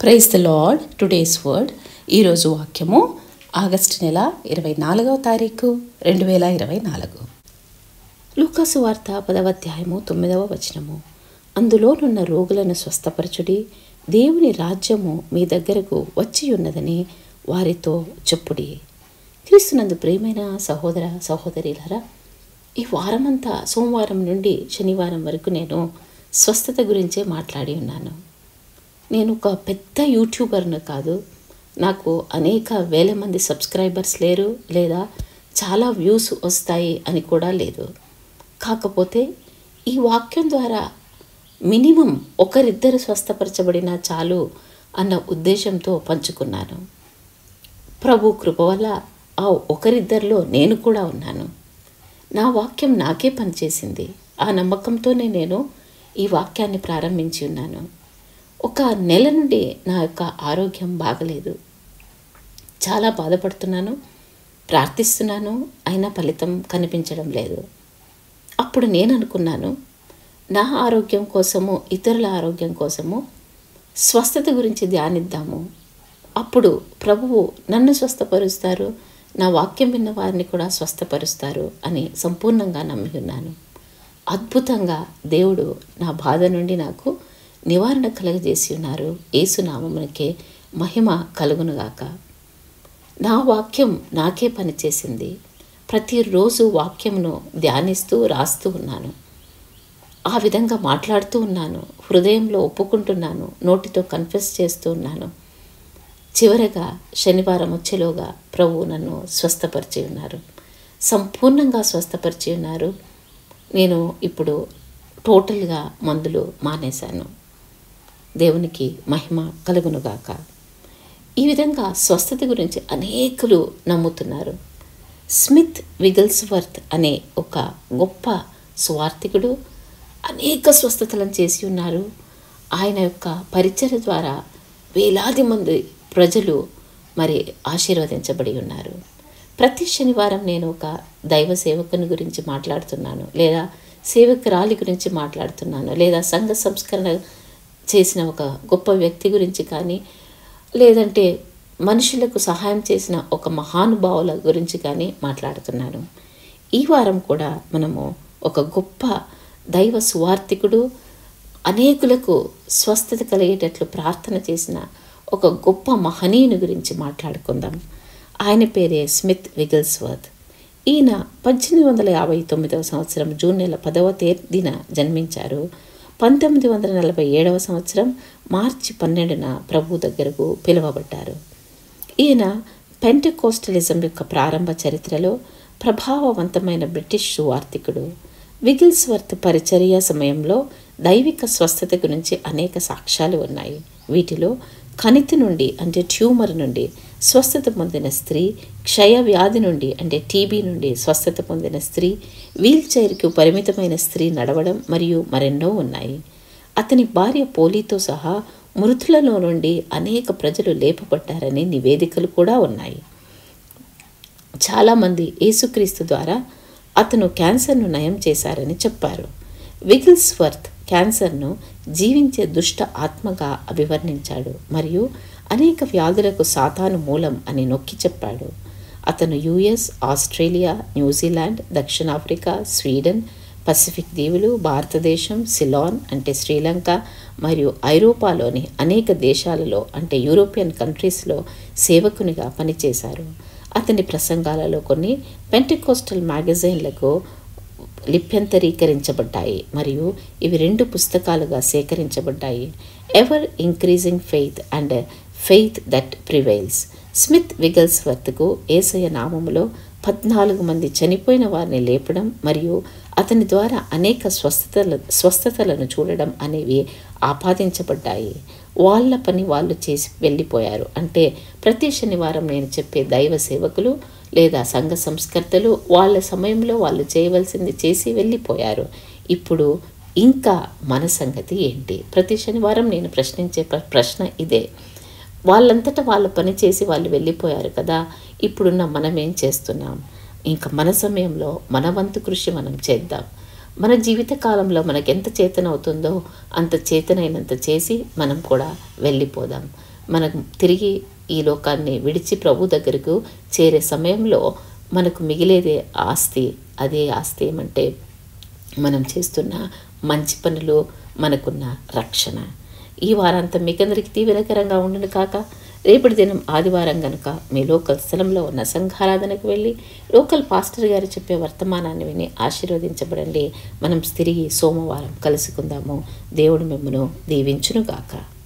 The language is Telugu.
Praise the Lord. Today's word. ఈరోజు వాక్యము ఆగస్టు నెల 24వ తారీఖు 2024. లూకాసు వార్త 10వ అధ్యాయము 9వ వచనము. అందులోనున్న రోగులను స్వస్థపరచుడి, దేవుని రాజ్యము మీ దగ్గరకు వచ్చి ఉన్నదని వారితో చెప్పుడి. క్రీస్తునందు ప్రియమైన సహోదర సహోదరులారా, ఈ వారమంతా సోమవారం నుండి శనివారం వరకు నేను స్వస్థత గురించే మాట్లాడి ఉన్నాను. నేను ఒక పెద్ద యూట్యూబర్ను కాదు, నాకు అనేక వేల మంది సబ్స్క్రైబర్స్ లేరు, లేదా చాలా వ్యూస్ వస్తాయి అని కూడా లేదు. కాకపోతే ఈ వాక్యం ద్వారా మినిమం ఒకరిద్దరు స్వస్థపరచబడినా చాలు అన్న ఉద్దేశంతో పంచుకున్నాను. ప్రభు కృప వల్ల ఆ ఒకరిద్దరిలో నేను కూడా ఉన్నాను. నా వాక్యం నాకే పనిచేసింది. ఆ నమ్మకంతోనే నేను ఈ వాక్యాన్ని ప్రారంభించి ఉన్నాను. ఒక నెల నుండి నా యొక్క ఆరోగ్యం బాగలేదు. చాలా బాధపడుతున్నాను, ప్రార్థిస్తున్నాను, అయినా ఫలితం కనిపించడం లేదు. అప్పుడు నేను అనుకున్నాను, నా ఆరోగ్యం కోసము, ఇతరుల ఆరోగ్యం కోసము స్వస్థత గురించి ధ్యానిద్దాము. అప్పుడు ప్రభువు నన్ను స్వస్థపరుస్తారు, నా వాక్యం విన్న వారిని కూడా స్వస్థపరుస్తారు అని సంపూర్ణంగా నమ్మి ఉన్నాను. అద్భుతంగా దేవుడు నా బాధ నుండి నాకు నివారణ కలగజేసి ఉన్నారు. యేసు నామమునకే మహిమ కలుగునుగాక. నా వాక్యం నాకే పనిచేసింది. ప్రతిరోజు వాక్యమును ధ్యానిస్తూ రాస్తూ ఉన్నాను. ఆ విధంగా మాట్లాడుతూ ఉన్నాను, హృదయంలో ఒప్పుకుంటున్నాను, నోటితో కన్ఫెస్ చేస్తూ ఉన్నాను. చివరగా శనివారం వచ్చేలోగా ప్రభువు నన్ను స్వస్థపరిచి ఉన్నారు, సంపూర్ణంగా స్వస్థపరిచి ఉన్నారు. నేను ఇప్పుడు టోటల్గా మందులు మానేశాను. దేవునికి మహిమ కలుగునుగాక. ఈ విధంగా స్వస్థత గురించి అనేకులు నమ్ముతున్నారు. స్మిత్ విగిల్స్వర్త్ అనే ఒక గొప్ప సువార్థికుడు అనేక స్వస్థతలను చేసి ఉన్నారు. ఆయన యొక్క పరిచర్య ద్వారా వేలాది మంది ప్రజలు ఆశీర్వదించబడి ఉన్నారు. ప్రతి శనివారం నేను ఒక దైవ సేవకుని గురించి మాట్లాడుతున్నాను, లేదా సేవకురాలి గురించి మాట్లాడుతున్నాను, లేదా సంఘ సంస్కరణ చేసిన ఒక గొప్ప వ్యక్తి గురించి కానీ, లేదంటే మనుషులకు సహాయం చేసిన ఒక మహానుభావుల గురించి కానీ మాట్లాడుతున్నాను. ఈ వారం కూడా మనము ఒక గొప్ప దైవ సువార్థికుడు, అనేకులకు స్వస్థత కలిగేటట్లు ప్రార్థన చేసిన ఒక గొప్ప మహనీయుని గురించి మాట్లాడుకుందాం. ఆయన పేరే స్మిత్ విగిల్స్వర్త్. ఈయన 1859వ సంవత్సరం జూన్ నెల 10వ తేదీన జన్మించారు. 1947వ సంవత్సరం మార్చి 12న ప్రభు దగ్గరకు పిలువబడ్డారు. ఈయన పెంటెకోస్టలిజం యొక్క ప్రారంభ చరిత్రలో ప్రభావవంతమైన బ్రిటిష్ సువార్థికుడు. విగిల్స్వర్త్ పరిచర్య సమయంలో దైవిక స్వస్థత గురించి అనేక సాక్ష్యాలు ఉన్నాయి. వీటిలో కణితి నుండి అంటే ట్యూమర్ నుండి స్వస్థత పొందిన స్త్రీ, క్షయ వ్యాధి నుండి అంటే టీబీ నుండి స్వస్థత పొందిన స్త్రీ, వీల్ చైర్కు పరిమితమైన స్త్రీ నడవడం మరియు మరెన్నో ఉన్నాయి. అతని భార్య పోలీతో సహా మృతులలో నుండి అనేక ప్రజలు లేపబడ్డారని నివేదికలు కూడా ఉన్నాయి. చాలామంది యేసుక్రీస్తు ద్వారా అతను క్యాన్సర్ను నయం చేశారని చెప్పారు. విగిల్స్వర్త్ క్యాన్సర్ను జీవించే దుష్ట ఆత్మగా అభివర్ణించాడు మరియు అనేక వ్యాధులకు సాతాను మూలం అని నొక్కి చెప్పాడు. అతను యుఎస్, ఆస్ట్రేలియా, న్యూజిలాండ్, దక్షిణాఫ్రికా, స్వీడన్, పసిఫిక్ దీవులు, భారతదేశం, సిలాన్ అంటే శ్రీలంక మరియు ఐరోపాలోని అనేక దేశాలలో అంటే యూరోపియన్ కంట్రీస్లో సేవకునిగా పనిచేశారు. అతని ప్రసంగాలలో కొన్ని పెంటెకోస్టల్ మ్యాగజైన్లకు లిప్యంతరీకరించబడ్డాయి మరియు ఇవి 2 పుస్తకాలుగా సేకరించబడ్డాయి. Ever increasing faith and faith that prevails. Smith విగిల్స్వర్త్కు యేసయ్య నామములో 14 మంది చనిపోయిన వారిని లేపడం మరియు అతని ద్వారా అనేక స్వస్థతలను చూడడం అనేవి ఆపాదించబడ్డాయి. వాళ్ళ పని వాళ్ళు చేసి వెళ్ళిపోయారు. అంటే ప్రతి శనివారం నేను చెప్పే దైవ సేవకులు లేదా సంఘ సంస్కర్తలు వాళ్ళ సమయంలో వాళ్ళు చేయవలసింది చేసి వెళ్ళిపోయారు. ఇప్పుడు ఇంకా మన సంగతి ఏంటి? ప్రతి శనివారం నేను ప్రశ్నించే ప్రశ్న ఇదే. వాళ్ళంతటా వాళ్ళ పని చేసి వాళ్ళు వెళ్ళిపోయారు కదా, ఇప్పుడున్న మనం ఏం చేస్తున్నాం? ఇంకా మన సమయంలో మన వంతు కృషి మనం చేద్దాం. మన జీవిత కాలంలో మనకెంత చేతన అవుతుందో అంత చేతనైనంత చేసి మనం కూడా వెళ్ళిపోదాం. మనం తిరిగి ఈ లోకాన్ని విడిచి ప్రభు దగ్గరకు చేరే సమయంలో మనకు మిగిలేదే ఆస్తి. అదే ఆస్తి ఏమంటే మనం చేస్తున్న మంచి పనులు, మనకున్న రక్షణ. ఈ వారాంతం మీకందరికీ దీవెనకరంగా ఉండును కాక. రేపటి దినం ఆదివారం కనుక మీ లోకల్ స్థలంలో ఉన్న సంఘారాధనకు వెళ్ళి లోకల్ పాస్టర్ గారు చెప్పే వర్తమానాన్ని విని ఆశీర్వదించబడండి. మనం తిరిగి సోమవారం కలుసుకుందాము. దేవుడు మిమ్మును దీవించునుగాక.